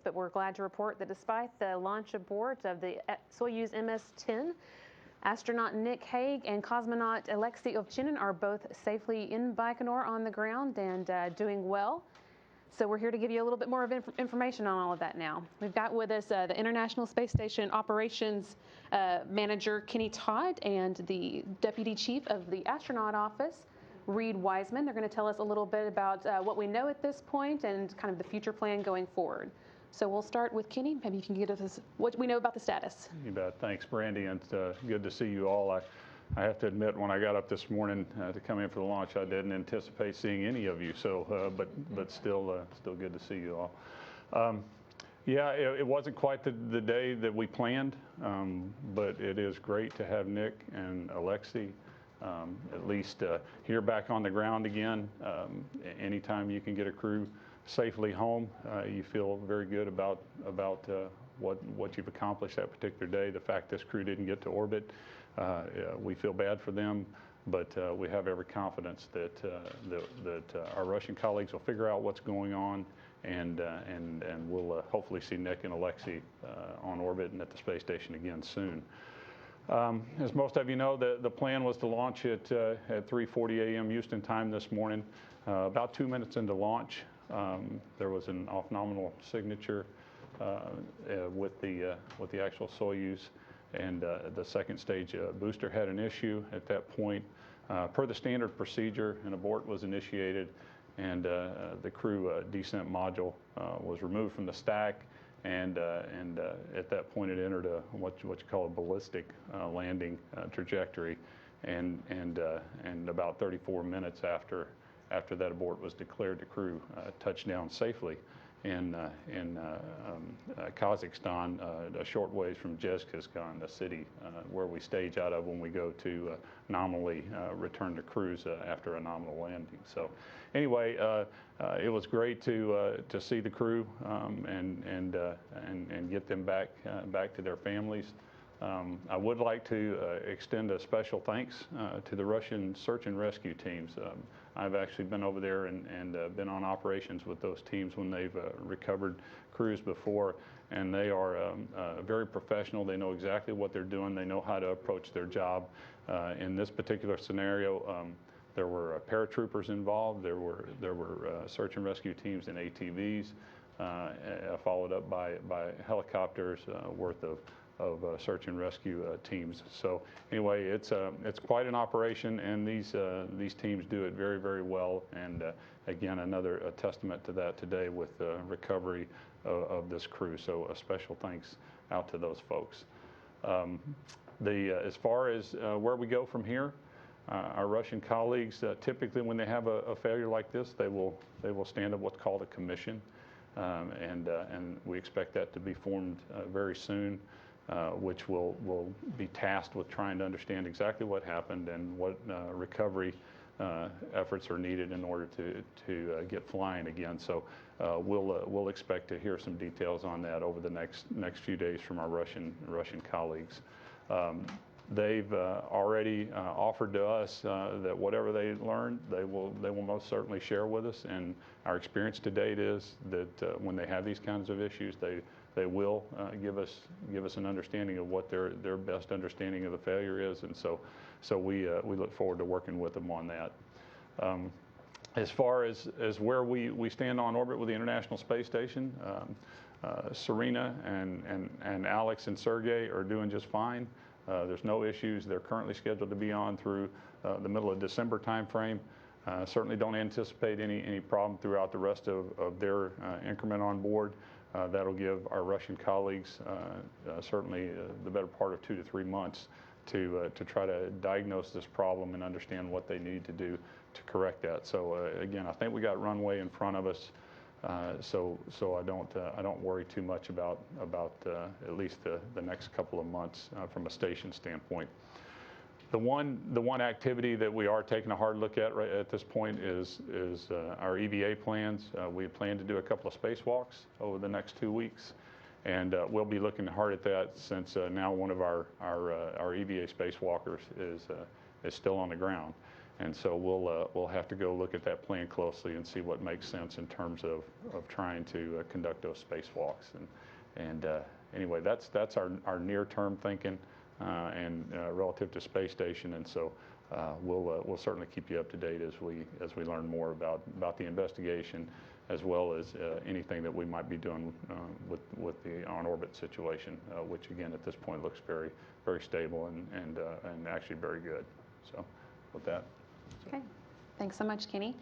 but we're glad to report that despite the launch abort of the Soyuz MS-10, astronaut Nick Hague and cosmonaut Alexei Ovchinin are both safely in Baikonur on the ground and doing well. So we're here to give you a little bit more of information on all of that now. We've got with us the International Space Station Operations Manager Kenny Todd and the Deputy Chief of the Astronaut Office, Reed Wiseman. They're going to tell us a little bit about what we know at this point and kind of the future plan going forward. So we'll start with Kenny. Maybe you can give us what we know about the status. You bet. Thanks, Brandy, and good to see you all. I have to admit, when I got up this morning to come in for the launch, I didn't anticipate seeing any of you. So, but still good to see you all. Yeah, it wasn't quite the day that we planned, but it is great to have Nick and Alexei at least here back on the ground again. Anytime you can get a crew safely home, you feel very good about what you've accomplished that particular day. The fact this crew didn't get to orbit, we feel bad for them, but we have every confidence that our Russian colleagues will figure out what's going on, and we'll hopefully see Nick and Alexei on orbit and at the space station again soon. As most of you know, the plan was to launch at 3:40 a.m. Houston time this morning. About 2 minutes into launch, there was an off-nominal signature with the actual Soyuz, and the second stage booster had an issue at that point. Per the standard procedure, an abort was initiated, and the crew descent module was removed from the stack, and at that point it entered what you call a ballistic landing trajectory, and about 34 minutes after that abort was declared, the crew touched down safely in Kazakhstan, a short ways from Kazakhstan, the city where we stage out of when we go to nominally return to cruise after a nominal landing. So anyway, it was great to see the crew and get them back to their families. I would like to extend a special thanks to the Russian search and rescue teams. I've actually been over there and been on operations with those teams when they've recovered crews before, and they are very professional. They know exactly what they're doing. They know how to approach their job. In this particular scenario, there were paratroopers involved. There were search and rescue teams in ATVs, followed up by helicopters worth of search and rescue teams. So anyway, it's quite an operation, and these teams do it very, very well. And again, another testament to that today with the recovery of this crew. So a special thanks out to those folks. As far as where we go from here, our Russian colleagues typically, when they have a failure like this, they will stand up what's called a commission, and we expect that to be formed very soon. Which will be tasked with trying to understand exactly what happened and what recovery efforts are needed in order to get flying again. So we'll expect to hear some details on that over the next few days from our Russian colleagues. They've already offered to us that whatever they learn, they will most certainly share with us. And our experience to date is that when they have these kinds of issues, they will give us an understanding of what their best understanding of the failure is, and so we look forward to working with them on that. As far as where we stand on orbit with the International Space Station, Serena and Alex and Sergey are doing just fine. There's no issues. They're currently scheduled to be on through the middle of December timeframe. Certainly don't anticipate any problem throughout the rest of their increment on board. That'll give our Russian colleagues certainly the better part of 2 to 3 months to try to diagnose this problem and understand what they need to do to correct that. So again, I think we got runway in front of us, so I don't worry too much about at least the next couple of months from a station standpoint. The one activity that we are taking a hard look at right at this point is our EVA plans. We plan to do a couple of spacewalks over the next 2 weeks, and we'll be looking hard at that since now one of our EVA spacewalkers is still on the ground. And so we'll have to go look at that plan closely and see what makes sense in terms of trying to conduct those spacewalks. And anyway, that's our near-term thinking and relative to space station. And so we'll certainly keep you up to date as we learn more about the investigation, as well as anything that we might be doing with the on-orbit situation, which again at this point looks very, very stable and actually very good. So with that. Okay. Thanks so much, Kenny.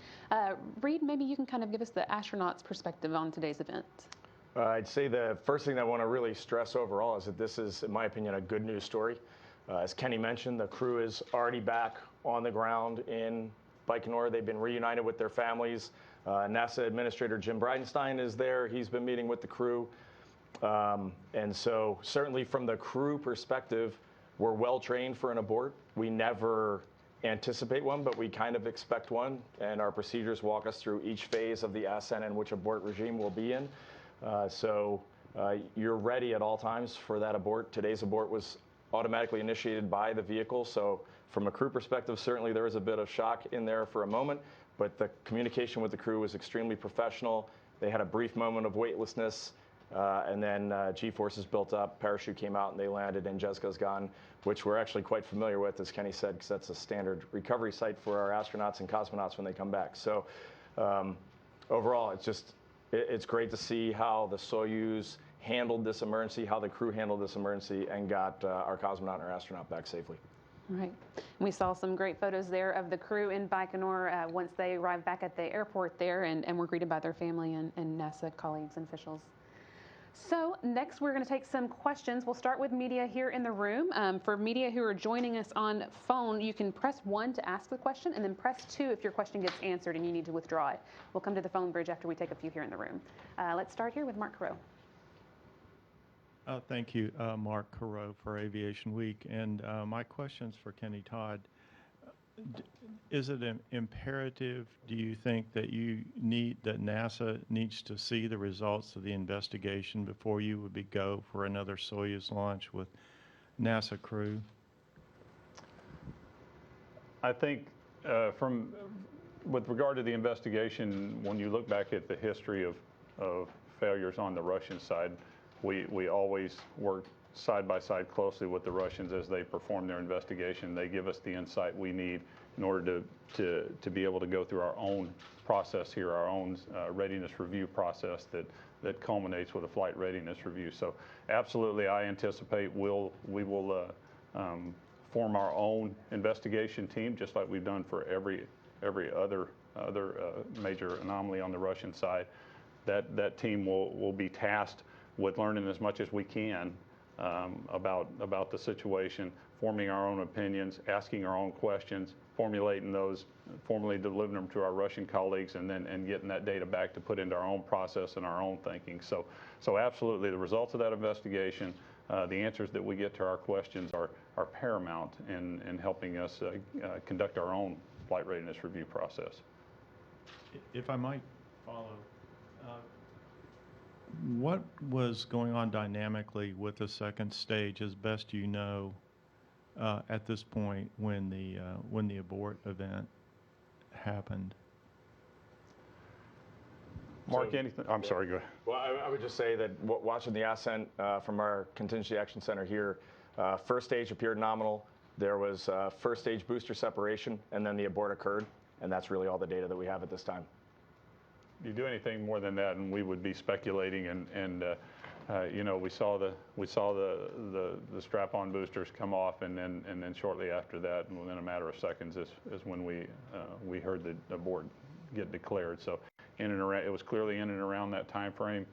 Reed, maybe you can kind of give us the astronauts' perspective on today's event. I'd say the first thing I want to really stress overall is that this is, in my opinion, a good news story. As Kenny mentioned, the crew is already back on the ground in Baikonur. They've been reunited with their families. NASA Administrator Jim Bridenstine is there. He's been meeting with the crew. And so certainly from the crew perspective, we're well trained for an abort. We never anticipate one, but we kind of expect one. And our procedures walk us through each phase of the ascent and which abort regime we'll be in. So you're ready at all times for that abort. Today's abort was automatically initiated by the vehicle. So from a crew perspective, certainly there was a bit of shock in there for a moment, but the communication with the crew was extremely professional. They had a brief moment of weightlessness, and then G-forces built up, parachute came out, and they landed in Kazakhstan, which we're actually quite familiar with, as Kenny said, because that's a standard recovery site for our astronauts and cosmonauts when they come back. So overall, it's great to see how the Soyuz handled this emergency, how the crew handled this emergency, and got our cosmonaut and our astronaut back safely. Right. We saw some great photos there of the crew in Baikonur once they arrived back at the airport there and were greeted by their family and NASA colleagues and officials. So next we're going to take some questions. We'll start with media here in the room. For media who are joining us on phone, you can press 1 to ask the question and then press 2 if your question gets answered and you need to withdraw it. We'll come to the phone bridge after we take a few here in the room. Let's start here with Mark Carreau. Thank you, Mark Carreau for Aviation Week. And my question's for Kenny Todd. Is it imperative, do you think, that NASA needs to see the results of the investigation before you would go for another Soyuz launch with NASA crew? I think with regard to the investigation, when you look back at the history of failures on the Russian side, we always work side by side closely with the Russians as they perform their investigation. They give us the insight we need in order to be able to go through our own process here, our own readiness review process that culminates with a flight readiness review. So absolutely, I anticipate we will form our own investigation team, just like we've done for every other major anomaly on the Russian side. That team will be tasked with learning as much as we can about the situation, forming our own opinions, asking our own questions, formulating those, formally delivering them to our Russian colleagues, and getting that data back to put into our own process and our own thinking. So absolutely, the results of that investigation, the answers that we get to our questions are paramount in helping us conduct our own flight readiness review process. If I might follow, what was going on dynamically with the second stage, as best you know, at this point when the abort event happened? Mark, anything? I'm sorry, go ahead. Well, I would just say that watching the ascent from our Contingency Action Center here, first stage appeared nominal. There was first stage booster separation, and then the abort occurred, and that's really all the data that we have at this time. You do anything more than that, and we would be speculating. And you know, we saw the strap-on boosters come off, and then shortly after that, and within a matter of seconds, is when we heard the abort get declared. So in and around, it was clearly in and around that time frame,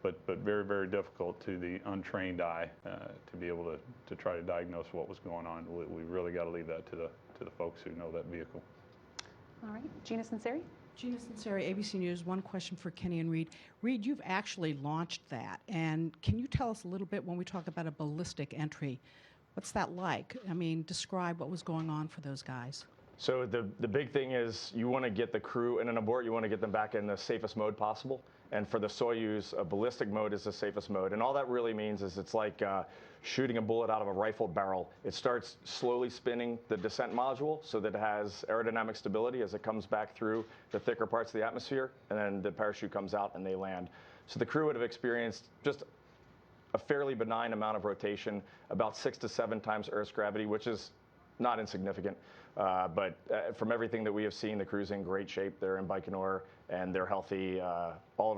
but very, very difficult to the untrained eye to be able to try to diagnose what was going on. We really got to leave that to the folks who know that vehicle. All right, Gina Sinceri. Gina Sinceri, ABC News. One question for Kenny and Reed. Reed, you've actually launched that, and can you tell us a little bit when we talk about a ballistic entry, what's that like? I mean, describe what was going on for those guys. So the big thing is you want to get the crew in an abort, you want to get them back in the safest mode possible. And for the Soyuz, a ballistic mode is the safest mode. And all that really means is it's like shooting a bullet out of a rifled barrel. It starts slowly spinning the descent module so that it has aerodynamic stability as it comes back through the thicker parts of the atmosphere, and then the parachute comes out and they land. So the crew would have experienced just a fairly benign amount of rotation, about 6 to 7 times Earth's gravity, which is not insignificant. But from everything that we have seen, the crew's in great shape. They're in Baikonur and they're healthy. All of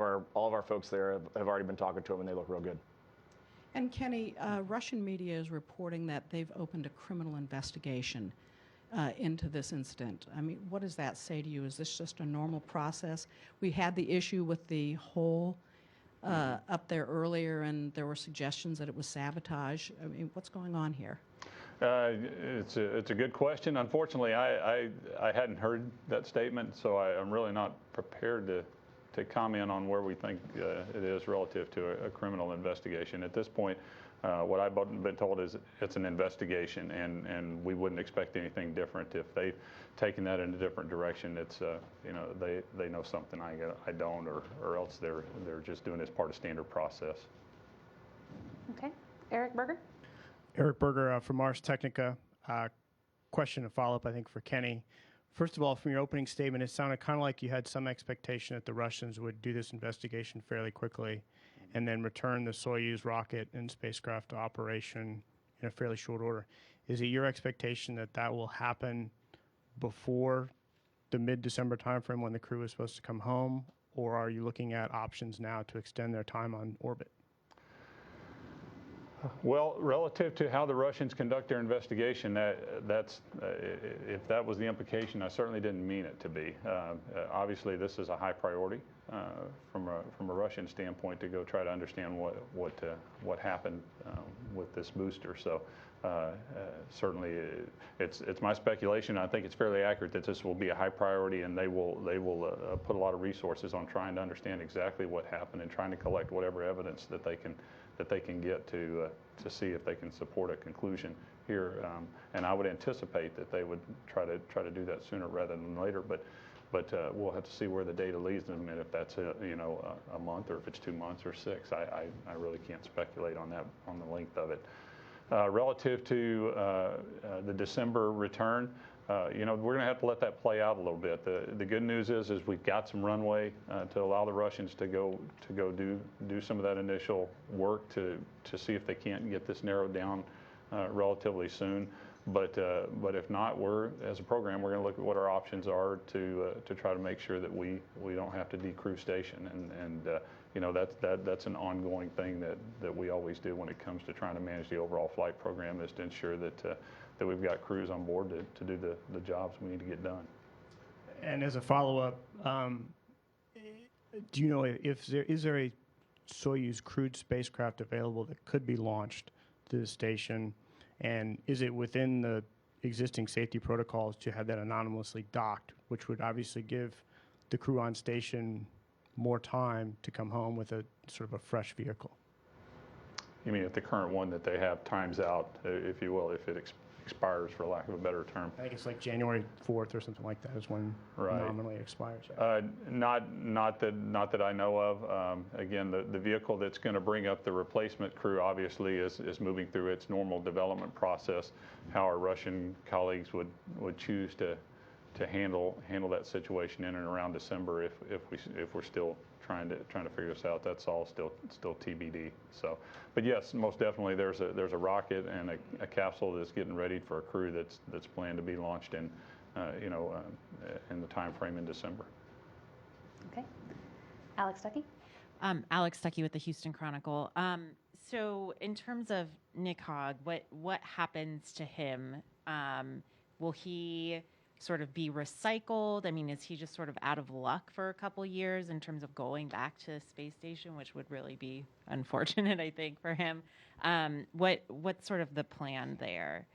our folks there have already been talking to them, and they look real good. And Kenny, Russian media is reporting that they've opened a criminal investigation into this incident. I mean, what does that say to you? Is this just a normal process? We had the issue with the hole up there earlier, and there were suggestions that it was sabotage. I mean, what's going on here? It's a good question. Unfortunately, I hadn't heard that statement, so I'm really not prepared to comment on where we think it is relative to a criminal investigation. At this point, what I've been told is it's an investigation, and we wouldn't expect anything different. If they've taken that in a different direction, it's they know something I don't, or else they're just doing it as part of standard process. Okay, Eric Berger. Eric Berger from Ars Technica. Question to follow up, I think, for Kenny. First of all, from your opening statement, it sounded kind of like you had some expectation that the Russians would do this investigation fairly quickly and then return the Soyuz rocket and spacecraft to operation in a fairly short order. Is it your expectation that that will happen before the mid-December timeframe when the crew is supposed to come home, or are you looking at options now to extend their time on orbit? Well, relative to how the Russians conduct their investigation, that's if that was the implication, I certainly didn't mean it to be. Obviously, this is a high priority from a Russian standpoint to go try to understand what happened with this booster. So certainly, it's my speculation. I think it's fairly accurate that this will be a high priority, and they will put a lot of resources on trying to understand exactly what happened and trying to collect whatever evidence that they can get to see if they can support a conclusion here. And I would anticipate that they would try to do that sooner rather than later. But we'll have to see where the data leads them, and if that's a month, or if it's 2 months or 6. I really can't speculate on that, on the length of it. Relative to the December return, we're going to have to let that play out a little bit. The good news is we've got some runway to allow the Russians to go do some of that initial work to see if they can't get this narrowed down relatively soon. But if not, as a program, we're going to look at what our options are to try to make sure that we don't have to decrew station, and that's an ongoing thing that we always do when it comes to trying to manage the overall flight program, is to ensure that we've got crews on board to do the jobs we need to get done. And as a follow-up, do you know if is there a Soyuz crewed spacecraft available that could be launched to the station? And is it within the existing safety protocols to have that anonymously docked, which would obviously give the crew on station more time to come home with a sort of a fresh vehicle? You mean if the current one that they have times out, if you will, if it expires, for lack of a better term? I think it's like January 4th or something like that is when nominally expires. Not that I know of. Again, the vehicle that's going to bring up the replacement crew obviously is moving through its normal development process. How our Russian colleagues would choose to handle that situation in and around December, if we're still trying to figure this out, that's all still TBD. So, but yes, most definitely there's a rocket and a capsule that's getting ready for a crew that's planned to be launched in the time frame in December. Okay, Alex Stuckey. Alex Stuckey with the Houston Chronicle. So in terms of Nick Hogg, what happens to him? Will he sort of be recycled? I mean, is he just sort of out of luck for a couple years in terms of going back to the space station, which would really be unfortunate, I think, for him? What's sort of the plan there?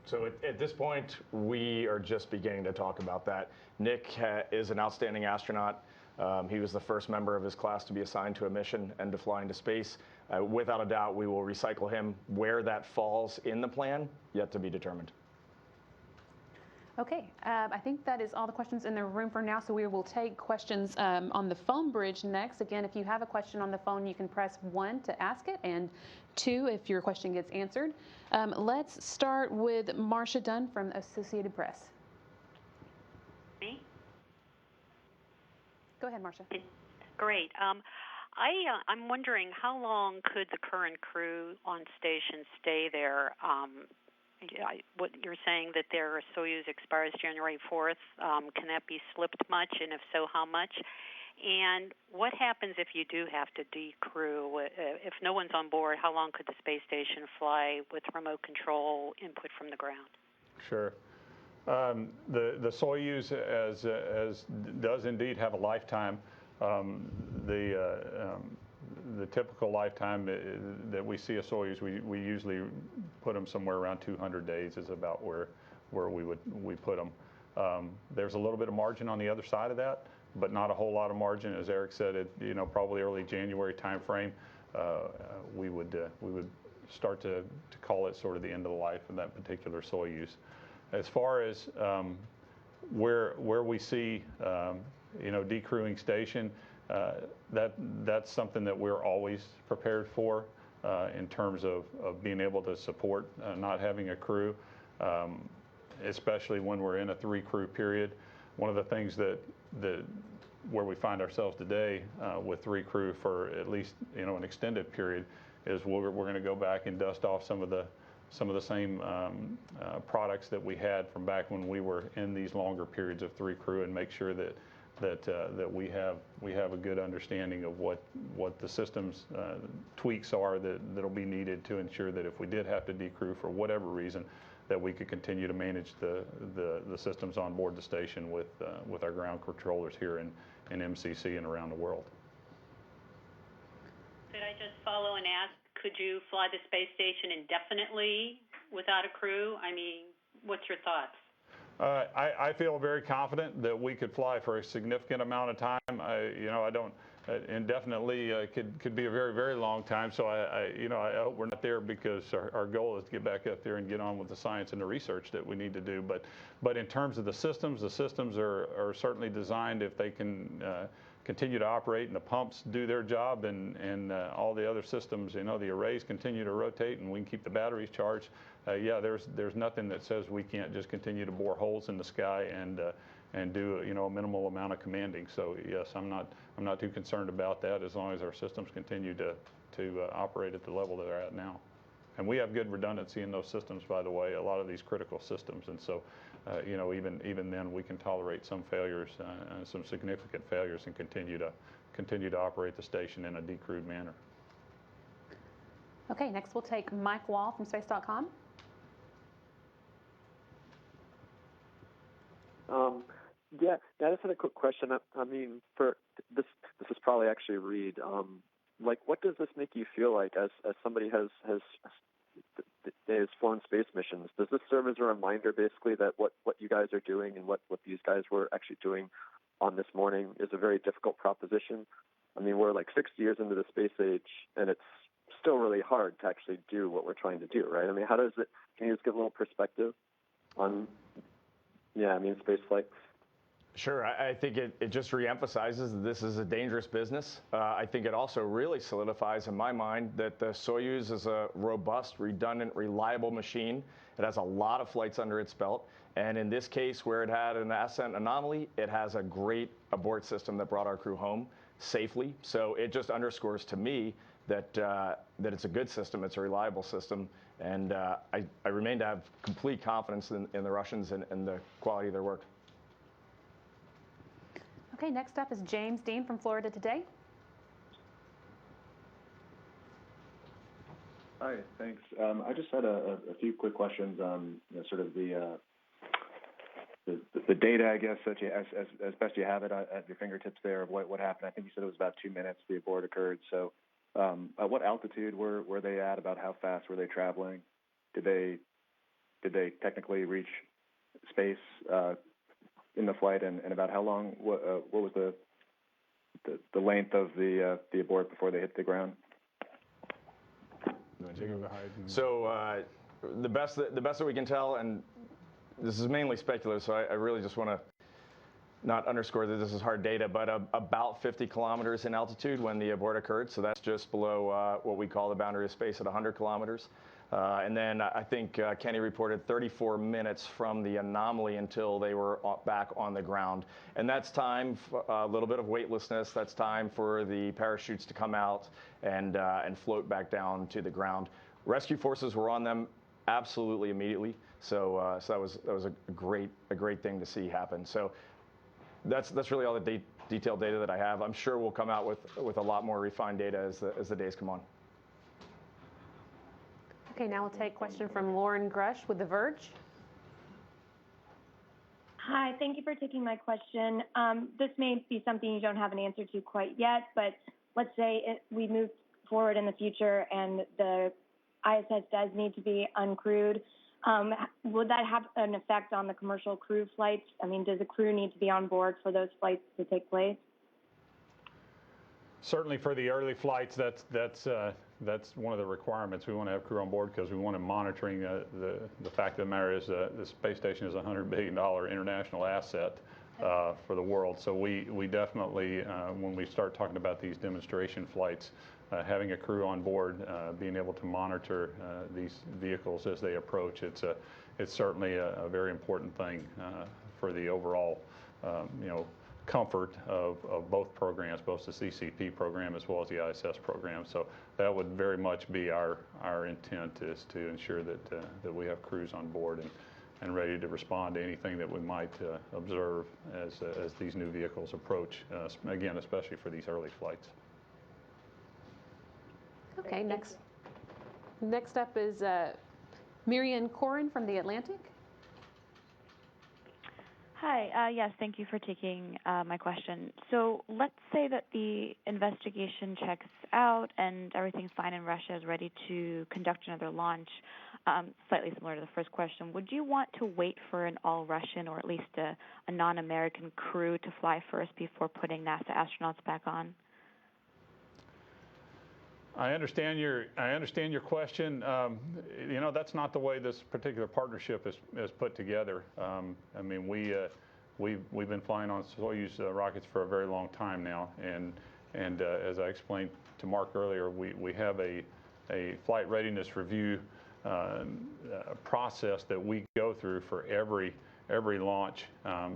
So at this point, we are just beginning to talk about that. Nick is an outstanding astronaut. He was the first member of his class to be assigned to a mission and to fly into space. Without a doubt, we will recycle him. Where that falls in the plan, yet to be determined. Okay, I think that is all the questions in the room for now, so we will take questions on the phone bridge next. Again, if you have a question on the phone, you can press 1 to ask it, and 2 if your question gets answered. Let's start with Marcia Dunn from Associated Press. Me? Go ahead, Marcia. Great. I'm wondering how long could the current crew on station stay there? What you're saying that their Soyuz expires January 4th. Can that be slipped much, and if so, how much? And what happens if you do have to decrew? If no one's on board, how long could the space station fly with remote control input from the ground? Sure. The Soyuz does indeed have a lifetime. The typical lifetime that we see a Soyuz, we usually put them somewhere around 200 days is about where we put them. There's a little bit of margin on the other side of that, but not a whole lot of margin. As Eric said, probably early January timeframe, we would start to call it sort of the end of the life of that particular Soyuz. As far as where we see decrewing station, that's something that we're always prepared for in terms of being able to support not having a crew, especially when we're in a 3-crew period. One of the things that where we find ourselves today with 3 crew for at least an extended period is we're going to go back and dust off some of the same products that we had from back when we were in these longer periods of 3 crew, and make sure that we have a good understanding of what the systems tweaks are that'll be needed to ensure that if we did have to decrew for whatever reason, that we could continue to manage the systems on board the station with our ground controllers here in MCC and around the world. Could I just follow and ask, could you fly the space station indefinitely without a crew? I mean, what's your thoughts? I feel very confident that we could fly for a significant amount of time. I don't indefinitely could be a very, very long time. So I hope we're not there, because our goal is to get back up there and get on with the science and the research that we need to do. But in terms of the systems are certainly designed, if they can continue to operate and the pumps do their job and all the other systems, the arrays continue to rotate and we can keep the batteries charged. There's nothing that says we can't just continue to bore holes in the sky and do a minimal amount of commanding. So yes, I'm not too concerned about that, as long as our systems continue to operate at the level that they're at now. And we have good redundancy in those systems, by the way, a lot of these critical systems. And so, even then, we can tolerate some failures, some significant failures, and continue to operate the station in a decrewed manner. Okay, next we'll take Mike Wall from Space.com. Yeah, I just had a quick question. I mean, for this is probably actually Reed. What does this make you feel like as somebody has flown space missions? Does this serve as a reminder, basically, that what you guys are doing and what these guys were actually doing on this morning is a very difficult proposition? I mean, we're like 60 years into the space age, and it's still really hard to actually do what we're trying to do, right? I mean, how does it? Can you just give a little perspective on? Yeah, I mean, space flight. Sure. I think it just reemphasizes that this is a dangerous business. I think it also really solidifies in my mind that the Soyuz is a robust, redundant, reliable machine. It has a lot of flights under its belt. And in this case, where it had an ascent anomaly, it has a great abort system that brought our crew home safely. So it just underscores to me that it's a good system, it's a reliable system. And I remain to have complete confidence in the Russians and the quality of their work. Okay, next up is James Dean from Florida Today. Hi, thanks. I just had a few quick questions on sort of the data, I guess, that you, as best you have it at your fingertips there, of what happened. I think you said it was about 2 minutes the abort occurred. So at what altitude were they at? About how fast were they traveling? Did they technically reach space in the flight, and about how long? What was the length of the abort before they hit the ground? So the best that we can tell, and this is mainly speculative, so I really just want to not underscore that this is hard data, but about 50 kilometers in altitude when the abort occurred. So that's just below what we call the boundary of space at 100 kilometers. And then I think Kenny reported 34 minutes from the anomaly until they were back on the ground. And that's time for a little bit of weightlessness. That's time for the parachutes to come out and float back down to the ground. Rescue forces were on them absolutely immediately. So that was a great thing to see happen. So that's really all the detailed data that I have. I'm sure we'll come out with a lot more refined data as the days come on. Okay, now we'll take a question from Lauren Grush with The Verge. Hi, thank you for taking my question. This may be something you don't have an answer to quite yet, but let's say we move forward in the future and the ISS does need to be uncrewed. Would that have an effect on the commercial crew flights? I mean, does the crew need to be on board for those flights to take place? Certainly for the early flights, that's one of the requirements. We want to have crew on board because we want to monitoring the fact of the matter is the space station is a $100 billion international asset for the world. So we definitely, when we start talking about these demonstration flights, having a crew on board, being able to monitor these vehicles as they approach, it's certainly a very important thing for the overall, comfort of both programs, both the CCP program as well as the ISS program. So that would very much be our intent, is to ensure that we have crews on board and ready to respond to anything that we might observe as these new vehicles approach, again, especially for these early flights. Okay, next up is Miriam Corin from The Atlantic. Hi, yes, thank you for taking my question. So let's say that the investigation checks out and everything's fine and Russia is ready to conduct another launch, slightly similar to the first question. Would you want to wait for an all-Russian or at least a non-American crew to fly first before putting NASA astronauts back on? I understand your question. That's not the way this particular partnership is put together. I mean, we've been flying on Soyuz rockets for a very long time now, and as I explained to Mark earlier, we have a flight readiness review process that we go through for every launch.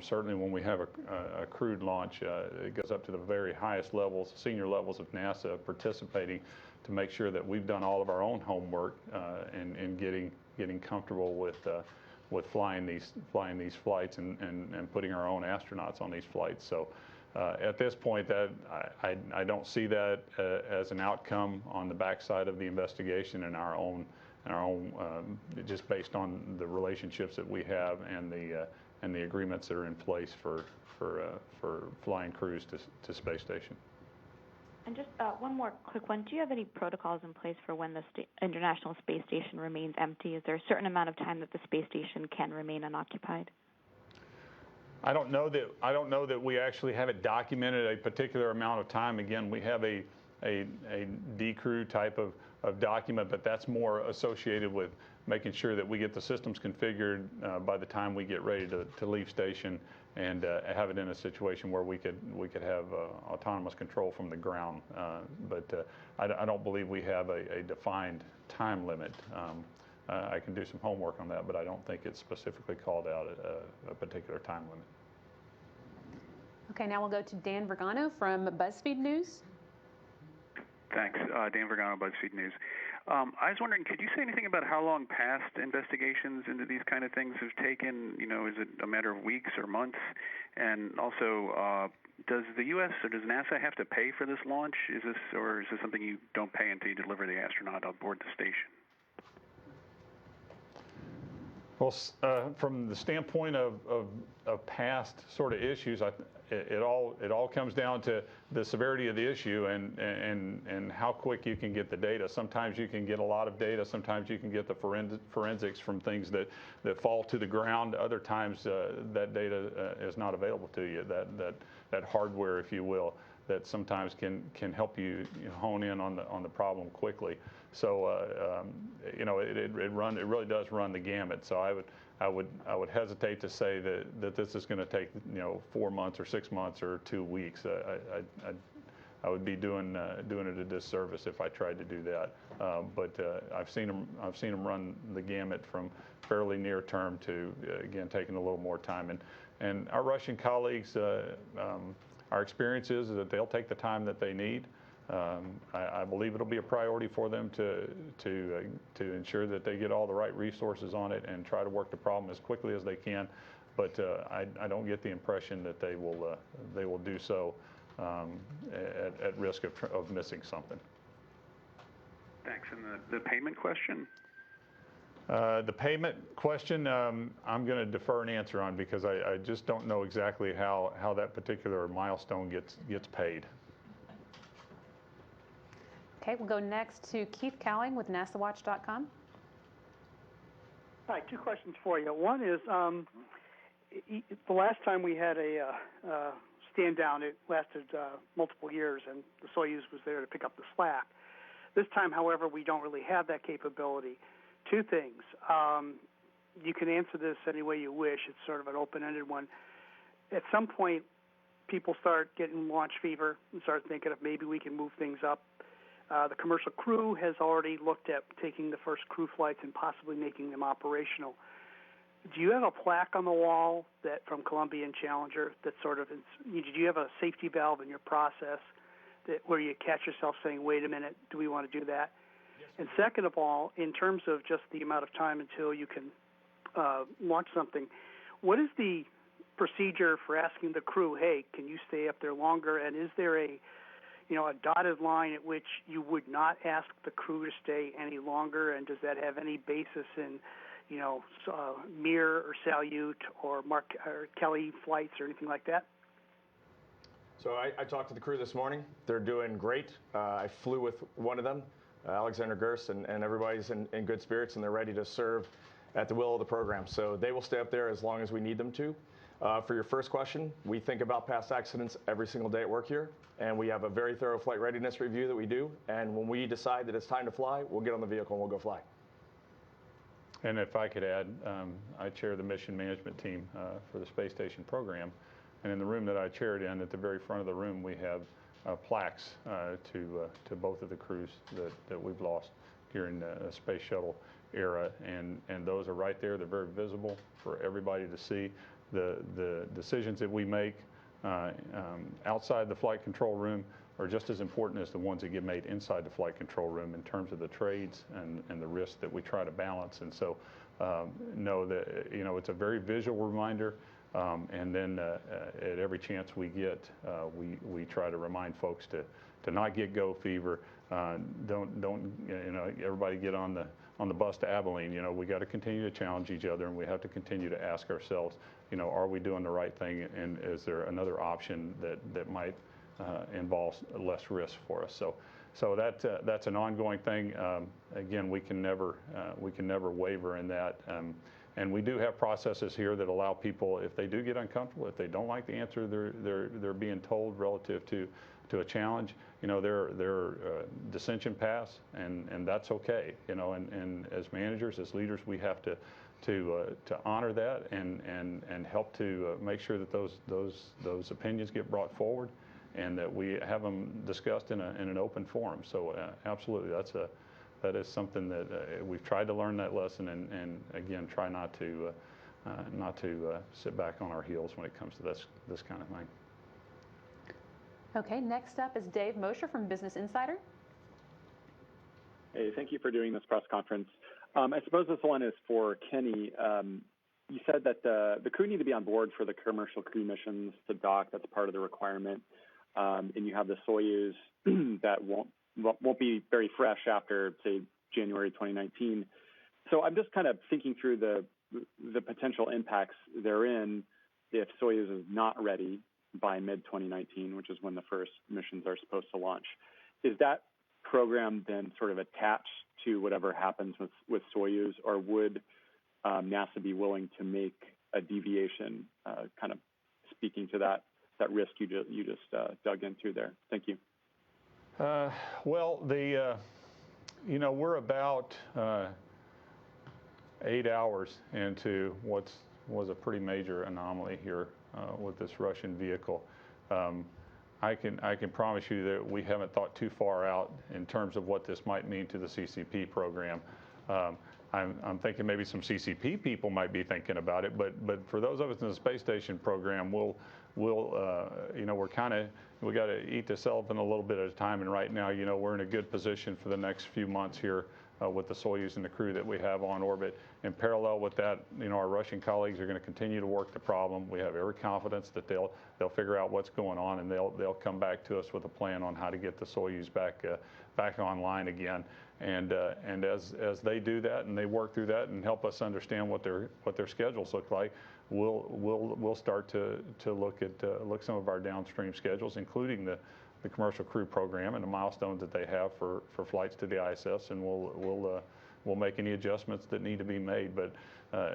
Certainly when we have a crewed launch, it goes up to the very highest levels, senior levels of NASA participating to make sure that we've done all of our own homework and getting comfortable with flying these flights and putting our own astronauts on these flights. So at this point, that I don't see that as an outcome on the backside of the investigation and our own just based on the relationships that we have and the agreements that are in place for flying crews to space station. And just one more quick one. Do you have any protocols in place for when the International Space Station remains empty? Is there a certain amount of time that the space station can remain unoccupied? I don't know that we actually have it documented a particular amount of time. Again, we have a decrew type of document, but that's more associated with making sure that we get the systems configured by the time we get ready to leave station and have it in a situation where we could have autonomous control from the ground. But I don't believe we have a defined time limit. I can do some homework on that, but I don't think it's specifically called out a particular time limit. Okay, now we'll go to Dan Vergano from BuzzFeed News. Thanks. Dan Vergano, BuzzFeed News. I was wondering, could you say anything about how long past investigations into these kind of things have taken? Is it a matter of weeks or months? And also, does the U.S. or does NASA have to pay for this launch? Is this something you don't pay until you deliver the astronaut on board the station? Well, from the standpoint of past sort of issues, it all comes down to the severity of the issue and how quick you can get the data. Sometimes you can get a lot of data. Sometimes you can get the forensics from things that fall to the ground. Other times that data is not available to you. That hardware, if you will. that sometimes can help you hone in on the problem quickly. So it really does run the gamut. So I would hesitate to say that this is going to take 4 months or 6 months or 2 weeks. I would be doing it a disservice if I tried to do that. But I've seen them run the gamut from fairly near term to again taking a little more time. And our Russian colleagues, our experience is that they'll take the time that they need. I believe it'll be a priority for them to ensure that they get all the right resources on it and try to work the problem as quickly as they can. But I don't get the impression that they will do so at risk of missing something. Thanks. And the payment question? The payment question, I'm going to defer an answer on because I just don't know exactly how that particular milestone gets paid. Okay, we'll go next to Keith Cowling with NASAWatch.com. Hi, 2 questions for you. One is, the last time we had a stand down, it lasted multiple years, and the Soyuz was there to pick up the slack. This time, however, we don't really have that capability. 2 things. You can answer this any way you wish. It's sort of an open-ended one. At some point, people start getting launch fever and start thinking of maybe we can move things up. The commercial crew has already looked at taking the first crew flights and possibly making them operational. Do you have a plaque on the wall that from Columbia and Challenger that sort of, do you have a safety valve in your process where you catch yourself saying, wait a minute, do we want to do that? Yes. And second of all, in terms of just the amount of time until you can launch something, what is the procedure for asking the crew, hey, can you stay up there longer? And is there a dotted line at which you would not ask the crew to stay any longer? And does that have any basis in, Mir or Salyut or Kelly flights or anything like that? So I talked to the crew this morning. They're doing great. I flew with one of them, Alexander Gerst, and everybody's in good spirits, and they're ready to serve at the will of the program. So they will stay up there as long as we need them to. For your first question, we think about past accidents every single day at work here, and we have a very thorough flight readiness review that we do. And when we decide that it's time to fly, we'll get on the vehicle and we'll go fly. And if I could add, I chair the mission management team for the space station program. And in the room that I chaired in, at the very front of the room, we have plaques to both of the crews that we've lost during the space shuttle era. And those are right there. They're very visible for everybody to see. The decisions that we make outside the flight control room are just as important as the ones that get made inside the flight control room in terms of the trades and the risks that we try to balance. And so know that it's a very visual reminder. And then at every chance we get, we try to remind folks to not get go fever. Don't everybody get on the bus to Abilene. We got to continue to challenge each other, and we have to continue to ask ourselves, are we doing the right thing, and is there another option that might involve less risk for us? So that's an ongoing thing. Again, we can never waver in that. And we do have processes here that allow people, if they do get uncomfortable, if they don't like the answer they're being told relative to a challenge, there are dissension paths, and that's okay. And as managers, as leaders, we have to honor that and help to make sure that those opinions get brought forward, and that we have them discussed in an open forum. So absolutely, that is something that we've tried to learn that lesson, and again, try not to sit back on our heels when it comes to this kind of thing. Okay, next up is Dave Mosher from Business Insider. Hey, thank you for doing this press conference. I suppose this one is for Kenny. You said that the crew need to be on board for the commercial crew missions to dock. That's part of the requirement. And you have the Soyuz that won't be very fresh after, say, January 2019. So I'm just kind of thinking through the potential impacts therein if Soyuz is not ready by mid-2019, which is when the first missions are supposed to launch. Is that program then sort of attached to whatever happens with Soyuz, or would NASA be willing to make a deviation, kind of speaking to that that risk you just dug into there? Thank you. Well, we're about 8 hours into what was a pretty major anomaly here with this Russian vehicle. I can promise you that we haven't thought too far out in terms of what this might mean to the CCP program. I'm thinking maybe some CCP people might be thinking about it, but for those of us in the space station program, we got to eat this elephant a little bit at a time. And right now, we're in a good position for the next few months here with the Soyuz and the crew that we have on orbit. In parallel with that, our Russian colleagues are going to continue to work the problem. We have every confidence that they'll figure out what's going on, and they'll come back to us with a plan on how to get the Soyuz back online again. And as they do that and they work through that and help us understand what their schedules look like, we'll start to look some of our downstream schedules, including the commercial crew program and the milestones that they have for flights to the ISS, and we'll make any adjustments that need to be made. But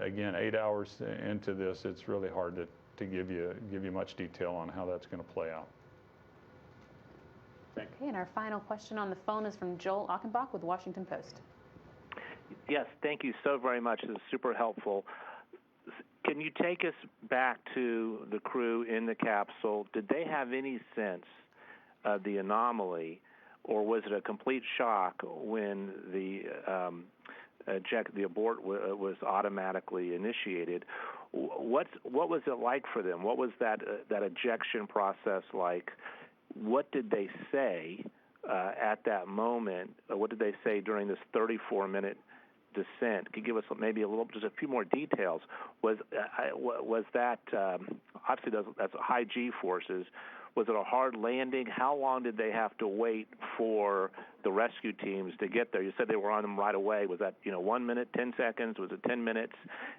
again, 8 hours into this, it's really hard to give you much detail on how that's going to play out. Okay, and our final question on the phone is from Joel Achenbach with Washington Post. Yes, thank you so very much. This is super helpful. Can you take us back to the crew in the capsule? Did they have any sense of the anomaly, or was it a complete shock when the abort was automatically initiated? What was it like for them? What was that ejection process like? What did they say at that moment? What did they say during this 34-minute descent? Could you give us maybe just a few more details? Was that obviously that's high G forces? Was it a hard landing? How long did they have to wait for the rescue teams to get there? You said they were on them right away. Was that 1 minute, 10 seconds? Was it 10 minutes?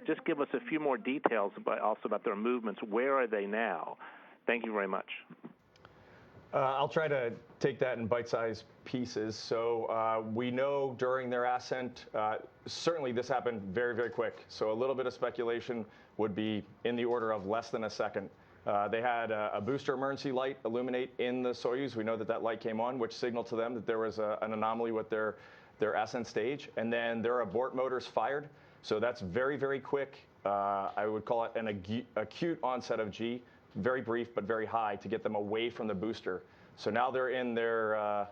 Just give us a few more details also about their movements. Where are they now? Thank you very much. I'll try to take that in bite-sized pieces. So we know during their ascent, certainly this happened very, very quick. So a little bit of speculation would be in the order of less than a second. They had a booster emergency light illuminate in the Soyuz. We know that light came on, which signaled to them that there was an anomaly with their ascent stage. And then their abort motors fired. So that's very, very quick. I would call it an acute onset of G. Very brief, but very high to get them away from the booster. So now they're in their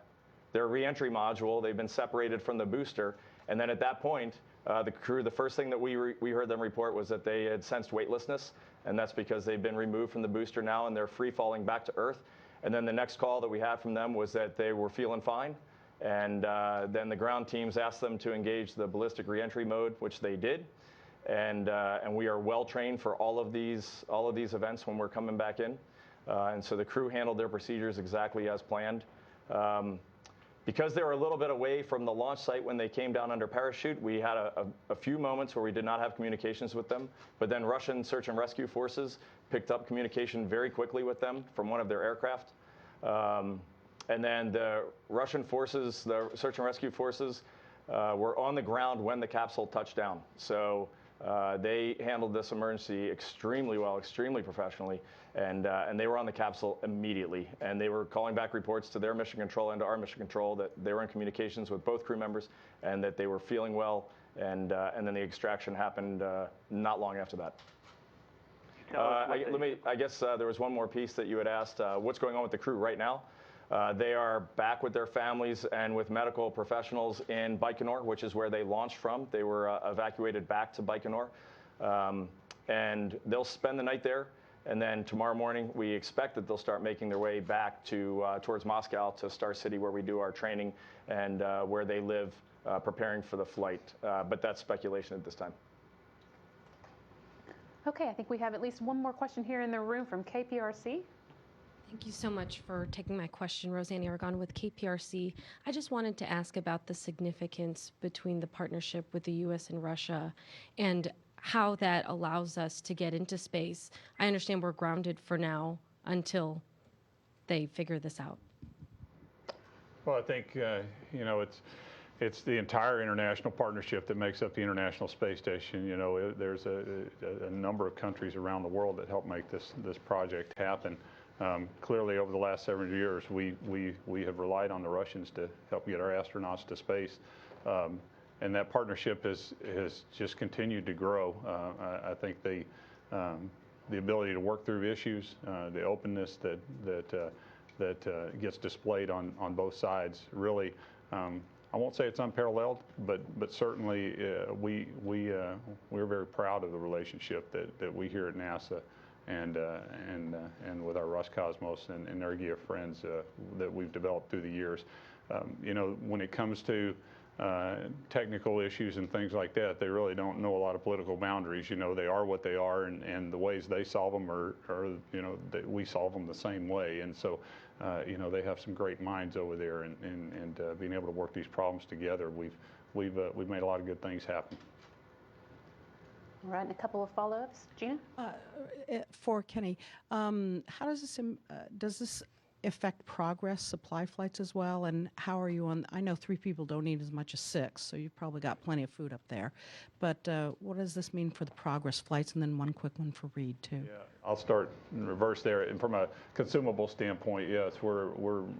reentry module. They've been separated from the booster. And then at that point, the crew, the first thing that we heard them report was that they had sensed weightlessness. And that's because they've been removed from the booster now and they're free falling back to Earth. And then the next call that we had from them was that they were feeling fine. And then the ground teams asked them to engage the ballistic reentry mode, which they did. And we are well trained for all of these events when we're coming back in. And so the crew handled their procedures exactly as planned. Because they were a little bit away from the launch site when they came down under parachute, we had a few moments where we did not have communications with them. But then Russian search and rescue forces picked up communication very quickly with them from one of their aircraft. And then the Russian forces, the search and rescue forces, were on the ground when the capsule touched down. So they handled this emergency extremely well, extremely professionally, and they were on the capsule immediately. And they were calling back reports to their mission control and to our mission control that they were in communications with both crew members and that they were feeling well. And then the extraction happened not long after that. I guess there was one more piece that you had asked. What's going on with the crew right now? They are back with their families and with medical professionals in Baikonur, which is where they launched from. They were evacuated back to Baikonur. And they'll spend the night there. And then tomorrow morning, we expect that they'll start making their way back towards Moscow to Star City, where we do our training and where they live, preparing for the flight. But that's speculation at this time. Okay, I think we have at least one more question here in the room from KPRC. Thank you so much for taking my question. Roseanne Aragon with KPRC. I just wanted to ask about the significance between the partnership with the U.S. and Russia and how that allows us to get into space. I understand we're grounded for now until they figure this out. Well, I think, it's the entire international partnership that makes up the International Space Station. There's a number of countries around the world that help make this project happen. Clearly, over the last several years, we have relied on the Russians to help get our astronauts to space. And that partnership has just continued to grow. I think the ability to work through issues, the openness that gets displayed on both sides, really, I won't say it's unparalleled, but certainly we're very proud of the relationship that we here at NASA and with our Roscosmos and Energia friends that we've developed through the years. You know, when it comes to technical issues and things like that, they really don't know a lot of political boundaries. You know, they are what they are, and the ways they solve them are you know, we solve them the same way. And so, you know, they have some great minds over there, and being able to work these problems together, we've made a lot of good things happen. All right, and a couple of follow-ups. Gina? For Kenny, how does this affect progress supply flights as well? And how are you on? I know 3 people don't need as much as 6, so you've probably got plenty of food up there. But what does this mean for the progress flights? And then one quick one for Reed too. Yeah, I'll start in reverse there. And from a consumable standpoint, yes, we're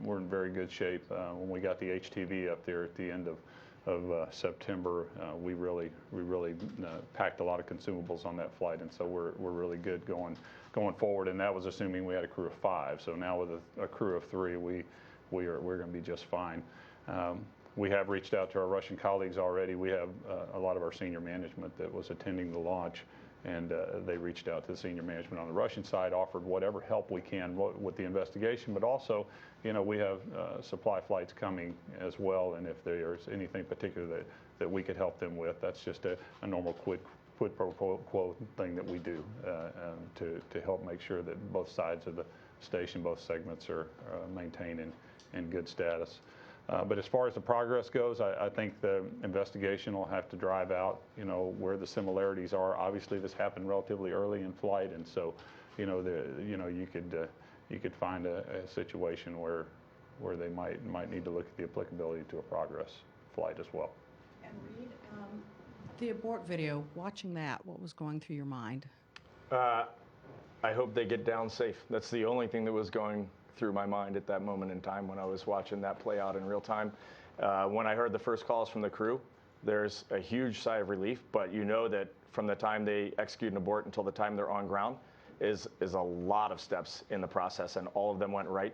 in very good shape. When we got the HTV up there at the end of September, we really packed a lot of consumables on that flight, and so we're really good going forward. And that was assuming we had a crew of 5. So now with a crew of 3, we're going to be just fine. We have reached out to our Russian colleagues already. We have a lot of our senior management that was attending the launch, and they reached out to the senior management on the Russian side, offered whatever help we can with the investigation, but also, you know, we have supply flights coming as well, and if there's anything particular that we could help them with, that's just a normal quid pro quo thing that we do to help make sure that both sides of the station, both segments are maintained in good status. But as far as the progress goes, I think the investigation will have to drive out, you know, where the similarities are. Obviously, this happened relatively early in flight, and so, you know, you could find a situation where they might need to look at the applicability to a progress flight as well. And Reed, the abort video, watching that, what was going through your mind? I hope they get down safe. That's the only thing that was going through my mind at that moment in time when I was watching that play out in real time. When I heard the first calls from the crew, there's a huge sigh of relief, but you know that from the time they execute an abort until the time they're on ground is a lot of steps in the process, and all of them went right.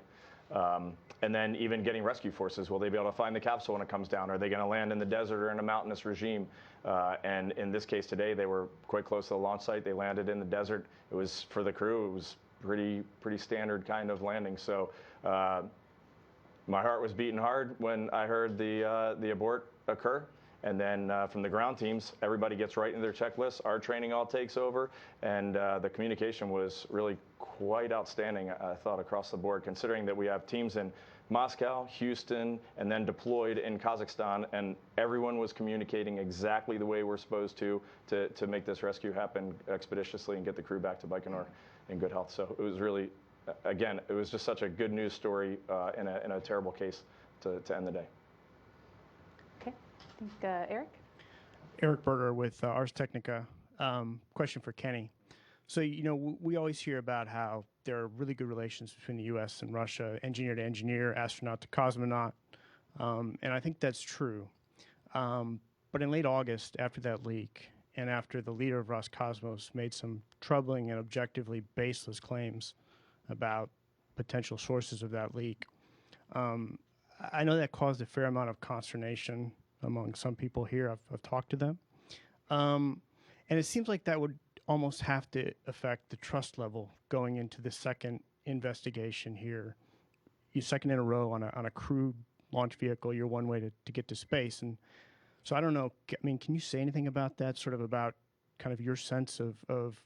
And then even getting rescue forces, will they be able to find the capsule when it comes down? Are they going to land in the desert or in a mountainous regime? And in this case today, they were quite close to the launch site. They landed in the desert. It was, for the crew, it was pretty standard kind of landing. So my heart was beating hard when I heard the abort occur. And then from the ground teams, everybody gets right into their checklists. Our training all takes over, and the communication was really quite outstanding, I thought, across the board, considering that we have teams in Moscow, Houston, and then deployed in Kazakhstan, and everyone was communicating exactly the way we're supposed to make this rescue happen expeditiously and get the crew back to Baikonur in good health. So it was really, again, it was just such a good news story in a terrible case to end the day. Okay, I think Eric? Eric Berger with Ars Technica. Question for Kenny. So, you know, we always hear about how there are really good relations between the U.S. and Russia, engineer to engineer, astronaut to cosmonaut, and I think that's true. But in late August, after that leak, and after the leader of Roscosmos made some troubling and objectively baseless claims about potential sources of that leak, I know that caused a fair amount of consternation among some people here. I've talked to them. And it seems like that would almost have to affect the trust level going into the second investigation here. You second in a row on a crewed launch vehicle, you're one way to get to space. And so I don't know, I mean, can you say anything about that, sort of about kind of your sense of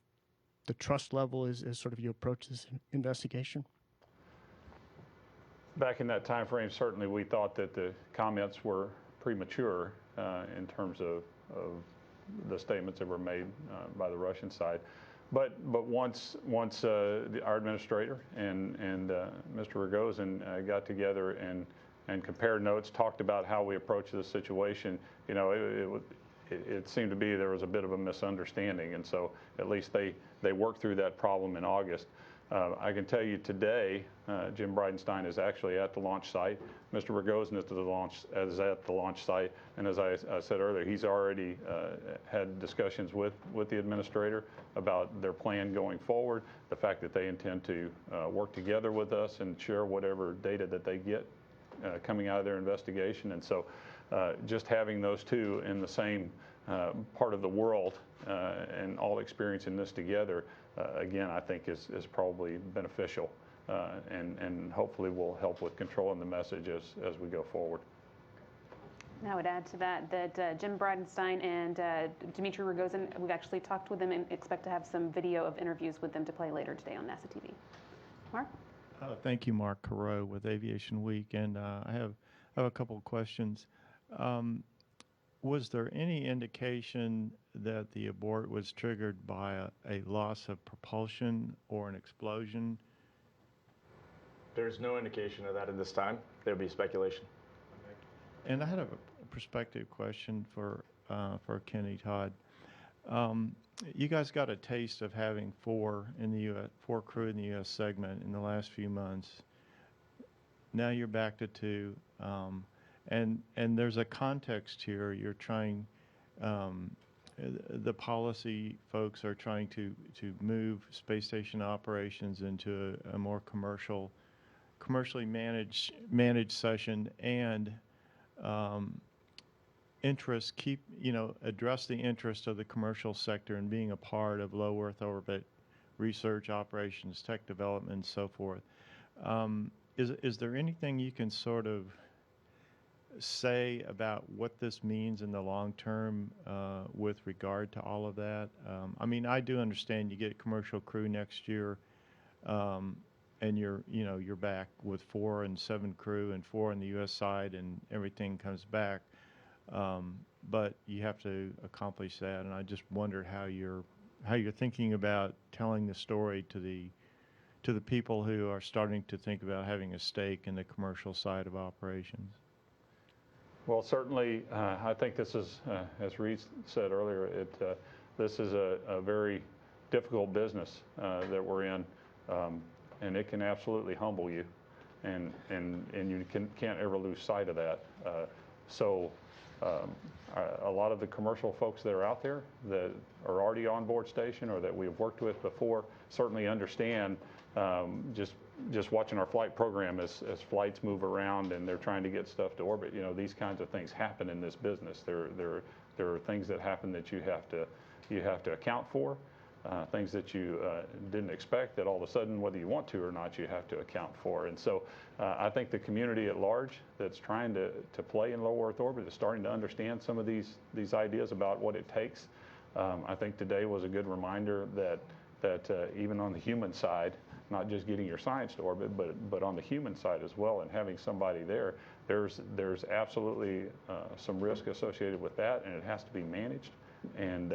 the trust level as sort of you approach this investigation? Back in that time frame, certainly we thought that the comments were premature in terms of the statements that were made by the Russian side. But once our administrator and Mr. Rogozin got together and compared notes, talked about how we approach this situation, you know, it seemed to be there was a bit of a misunderstanding, and so at least they worked through that problem in August. I can tell you today, Jim Bridenstine is actually at the launch site. Mr. Rogozin is at the launch site, and as I said earlier, he's already had discussions with the administrator about their plan going forward, the fact that they intend to work together with us and share whatever data that they get coming out of their investigation. And so just having those two in the same part of the world and all experiencing this together, again, I think is probably beneficial and hopefully will help with controlling the message as we go forward. And I would add to that Jim Bridenstine and Dmitry Rogozin, we've actually talked with them and expect to have some video of interviews with them to play later today on NASA TV. Mark? Thank you, Mark Carreau with Aviation Week, and I have a couple of questions. Was there any indication that the abort was triggered by a loss of propulsion or an explosion? There's no indication of that at this time. There'll be speculation. And I had a perspective question for Kenny Todd. You guys got a taste of having four crew in the U.S. segment in the last few months. Now you're back to two. And there's a context here. You're trying, the policy folks are trying to move space station operations into a more commercially managed session, and address the interest of the commercial sector in being a part of low Earth orbit research operations, tech development, and so forth. Is there anything you can sort of say about what this means in the long term with regard to all of that? I mean, I do understand you get commercial crew next year, and you're back with 4 and 7 crew and 4 on the U.S. side, and everything comes back. But you have to accomplish that, and I just wondered how you're thinking about telling the story to the people who are starting to think about having a stake in the commercial side of operations. Well, certainly, I think this is, as Reed said earlier, this is a very difficult business that we're in, and it can absolutely humble you, and you can't ever lose sight of that. So a lot of the commercial folks that are out there that are already on board station or that we've worked with before certainly understand just watching our flight program as flights move around and they're trying to get stuff to orbit. These kinds of things happen in this business. There are things that happen that you have to account for, things that you didn't expect that all of a sudden, whether you want to or not, you have to account for. And so I think the community at large that's trying to play in low Earth orbit is starting to understand some of these ideas about what it takes. I think today was a good reminder that even on the human side, not just getting your science to orbit, but on the human side as well, and having somebody there's absolutely some risk associated with that, and it has to be managed. And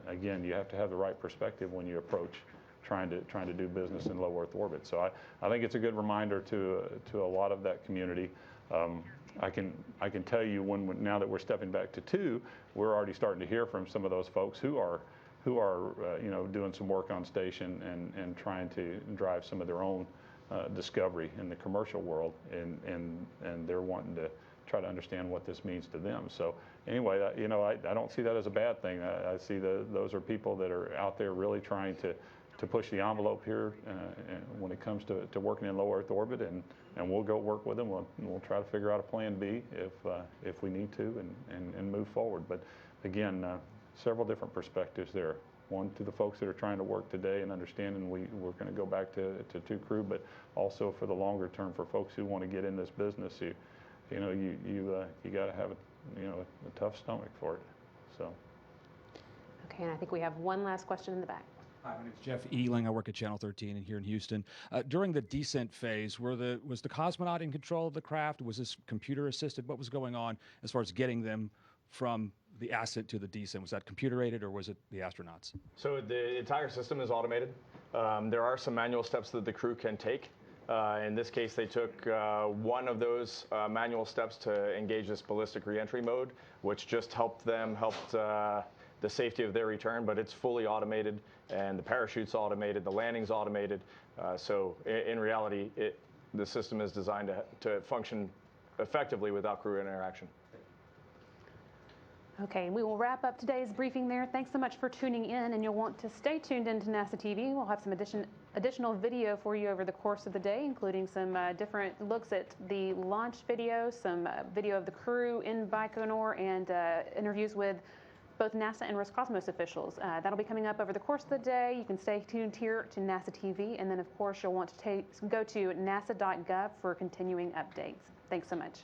again, you have to have the right perspective when you approach trying to do business in low Earth orbit. So I think it's a good reminder to a lot of that community. I can tell you now that we're stepping back to 2, we're already starting to hear from some of those folks who are doing some work on station and trying to drive some of their own discovery in the commercial world, and they're wanting to try to understand what this means to them. So anyway, I don't see that as a bad thing. I see those are people that are out there really trying to push the envelope here when it comes to working in low Earth orbit, and we'll go work with them. We'll try to figure out a plan B if we need to and move forward. But again, several different perspectives there. One, to the folks that are trying to work today and understand, and we're going to go back to 2 crew, but also for the longer term for folks who want to get in this business. You got to have a tough stomach for it. So. Okay, and I think we have one last question in the back. Hi, my name is Jeff Ealing. I work at Channel 13 here in Houston. During the descent phase, was the cosmonaut in control of the craft? Was this computer assisted? What was going on as far as getting them from the ascent to the descent? Was that computer aided, or was it the astronauts? So the entire system is automated. There are some manual steps that the crew can take. In this case, they took one of those manual steps to engage this ballistic reentry mode, which just helped the safety of their return, but it's fully automated, and the parachute's automated, the landing's automated. So in reality, the system is designed to function effectively without crew interaction. Okay, we will wrap up today's briefing there. Thanks so much for tuning in, and you'll want to stay tuned into NASA TV. We'll have some additional video for you over the course of the day, including some different looks at the launch video, some video of the crew in Baikonur, and interviews with both NASA and Roscosmos officials. That'll be coming up over the course of the day. You can stay tuned here to NASA TV, and then of course you'll want to go to nasa.gov for continuing updates. Thanks so much.